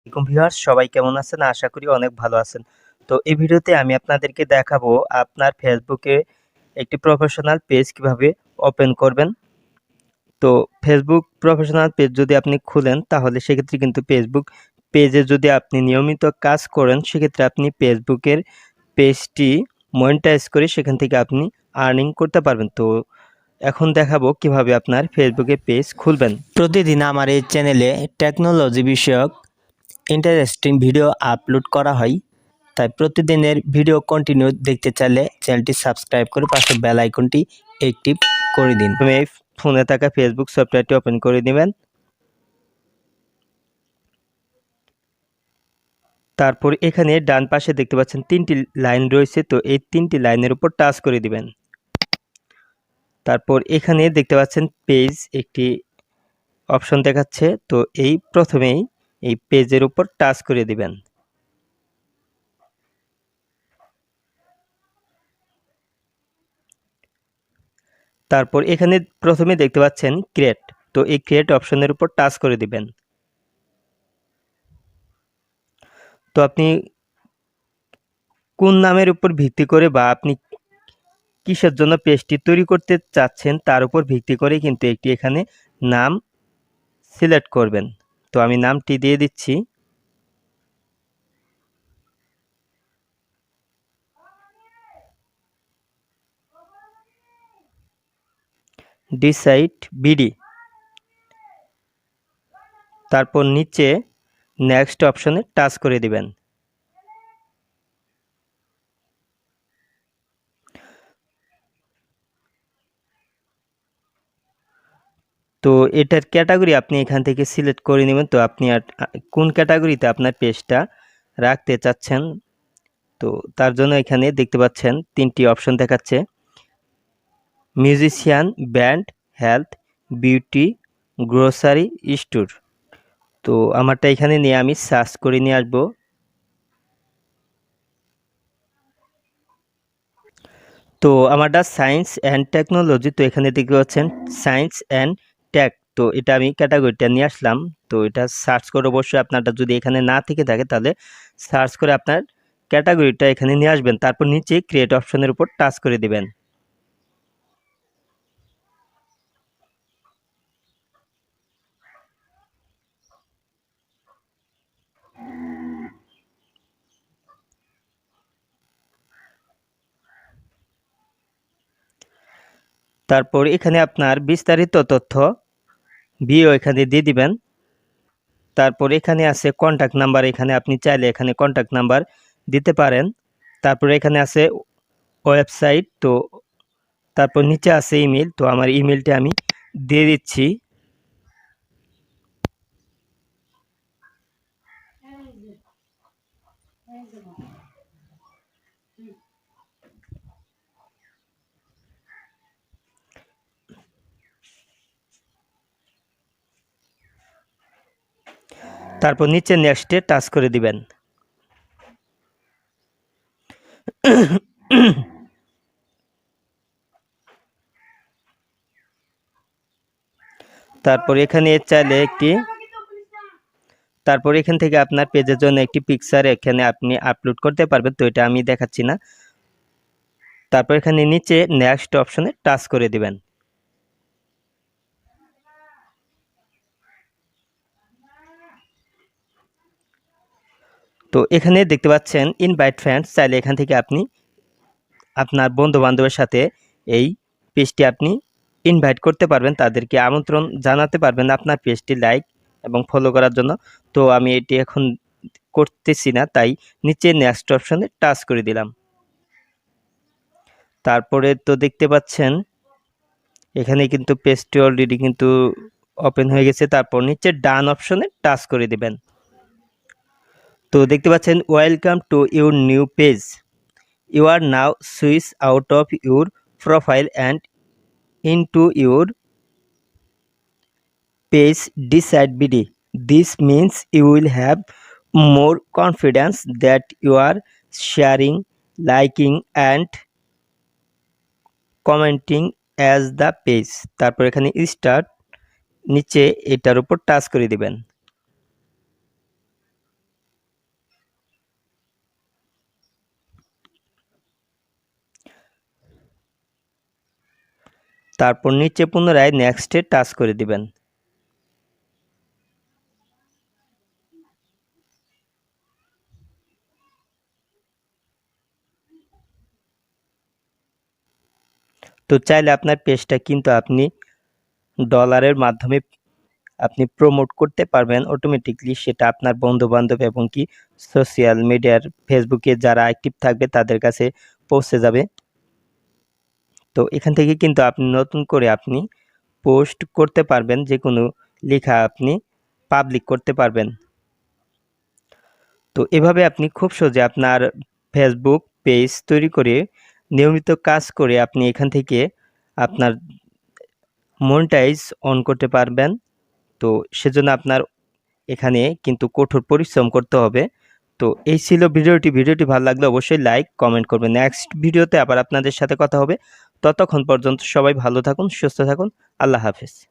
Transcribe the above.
আসসালামু ভিউয়ার্স সবাই কেমন আছেন? আশা করি অনেক ভালো আছেন। তো এই ভিডিওতে আমি আপনাদেরকে দেখাবো আপনার ফেসবুকে একটি প্রফেশনাল পেজ কিভাবে ওপেন করবেন। তো ফেসবুক প্রফেশনাল পেজ যদি আপনি খুলেন তাহলে সেক্ষেত্রে কিন্তু ফেসবুক পেজে যদি আপনি নিয়মিত কাজ করেন সেক্ষেত্রে আপনি ফেসবুকের পেজটি মনিটাইজ করে সেখান থেকে আপনি আর্নিং করতে পারবেন। তো এখন দেখাবো কিভাবে আপনার ফেসবুকে পেজ খুলবেন। প্রতিদিন আমার এই চ্যানেলে টেকনোলজি বিষয়ক ইন্টারেস্টিং ভিডিও আপলোড করা হয়, তাই প্রতিদিনের ভিডিও কন্টিনিউ দেখতে চাইলে চ্যানেলটি সাবস্ক্রাইব করে পাশে বেল আইকনটি অ্যাক্টিভ করে দিন। তুমি এই ফোনে থাকা ফেসবুক সফটওয়্যারটি ওপেন করে দিবেন। তারপর এখানে ডান পাশে দেখতে পাচ্ছেন 3টি লাইন রয়েছে, তো এই 3টি লাইনের উপর টাচ করে দিবেন। তারপর এখানে দেখতে পাচ্ছেন পেজ একটি অপশন দেখাচ্ছে, তো এই প্রথমেই এই পেজের উপর টাচ করে দিবেন। তারপর এখানে প্রথমে দেখতে পাচ্ছেন ক্রিয়েট, তো এই ক্রিয়েট অপশনের উপর টাচ করে দিবেন। তো আপনি কোন নামের উপর ভিত্তি করে বা আপনি কিসের জন্য পেজটি তৈরি করতে চাচ্ছেন তার উপর ভিত্তি করে কিন্তু একটি এখানে নাম সিলেক্ট করবেন। তো আমি নামটি দিয়ে দিচ্ছি। Decide BD. তারপর নিচে নেক্সট অপশনে টাচ করে দিবেন। তো এটার ক্যাটাগরি আপনি এখান থেকে সিলেক্ট করে নেবেন। তো আপনি কোন ক্যাটাগরিতে আপনার পেজটা রাখতে চাচ্ছেন, তো তার জন্য এখানে দেখতে পাচ্ছেন 3টি অপশন দেখাচ্ছে: musician, band, health, beauty, grocery store. তো আমারটা এখানে নিয়ে আমি সার্চ করে নিয়ে আসবো। তো আমারটা সায়েন্স অ্যান্ড টেকনোলজি, তো এখানে দেখতে পাচ্ছেন সায়েন্স অ্যান্ড টেক, তো এটা আমি ক্যাটাগরিটা নিয়ে আসলাম। তো এটা সার্চ করে অবশ্যই আপনারটা যদি এখানে না থেকে থাকে তাহলে সার্চ করে আপনার ক্যাটাগরিটা এখানে নিয়ে আসবেন। তারপর নিচে ক্রিয়েট অপশনের উপর টাচ করে দিবেন। তারপর এখানে আপনার বিস্তারিত তথ্য ভিও এখানে দিয়ে দিবেন। তারপর এখানে আছে কন্ট্যাক্ট নাম্বার, এখানে আপনি চাইলে এখানে কন্ট্যাক্ট নাম্বার দিতে পারেন। তারপর এখানে আছে ওয়েবসাইট, তো তারপর নিচে আছে ইমেল, তো আমার ইমেলটা আমি দিয়ে দিচ্ছি। তারপর নিচে নেক্সটে টাচ করে দিবেন। তারপর এখানে চাইলে তারপর এখান থেকে আপনার পেজের জন্য একটি পিকচার এখানে আপনি আপলোড করতে পারবেন, তো এটা আমি দেখাচ্ছি না। তারপর এখানে নিচে নেক্সট অপশনে টাচ করে দিবেন। তো এখানে দেখতে পাচ্ছেন ইনভাইট ফ্রেন্ডস, চাইলে এখান থেকে আপনি আপনার বন্ধু বান্ধবের সাথে এই পেজটি আপনি ইনভাইট করতে পারবেন, তাদেরকে আমন্ত্রণ জানাতে পারবেন আপনার পেজটি লাইক এবং ফলো করার জন্য। তো আমি এটি এখন করতেছি না, তাই নিচে নেক্সট অপশনে টাচ করে দিলাম। তারপরে তো দেখতে পাচ্ছেন এখানে কিন্তু পেজটি অলরেডি কিন্তু ওপেন হয়ে গেছে। তারপর নিচে ডান অপশনে টাচ করে দিবেন। তো দেখতে পাচ্ছেন welcome to your new page, you are now switch out of your profile and into your page decide BD. This means you will have more confidence that you are sharing, liking and commenting as the page. তারপর এখানে start নিচে এটার উপর touch করে দিবেন। তারপর নিচে পুনরায় নেক্সটে টাচ করে দিবেন। তো চাইলে আপনার পেজটা কিন্তু আপনি ডলারের মাধ্যমে আপনি প্রমোট করতে পারবেন অটোমেটিকলি, সেটা আপনার বন্ধু-বান্ধব এবং কি সোশ্যাল মিডিয়ার ফেসবুকে যারা অ্যাক্টিভ থাকবে তাদের কাছে পৌঁছে যাবে। তো এখান থেকে কিন্তু আপনি নতুন করে আপনি পোস্ট করতে পারবেন, যে কোনো লেখা আপনি পাবলিক করতে পারবেন। তো এভাবে আপনি খুব সহজে আপনার ফেসবুক পেজ তৈরি করে নিয়মিত কাজ করে আপনি এখান থেকে আপনার মনিটাইজ অন করতে পারবেন। তো সেজন্য আপনার এখানে কিন্তু কঠোর পরিশ্রম করতে হবে। তো এই ছিল ভিডিওটি ভালো লাগলে অবশ্যই লাইক কমেন্ট করবেন। নেক্সট ভিডিওতে আবার আপনাদের সাথে কথা হবে। ততক্ষণ পর্যন্ত সবাই ভালো থাকুন, সুস্থ থাকুন। আল্লাহ হাফেজ।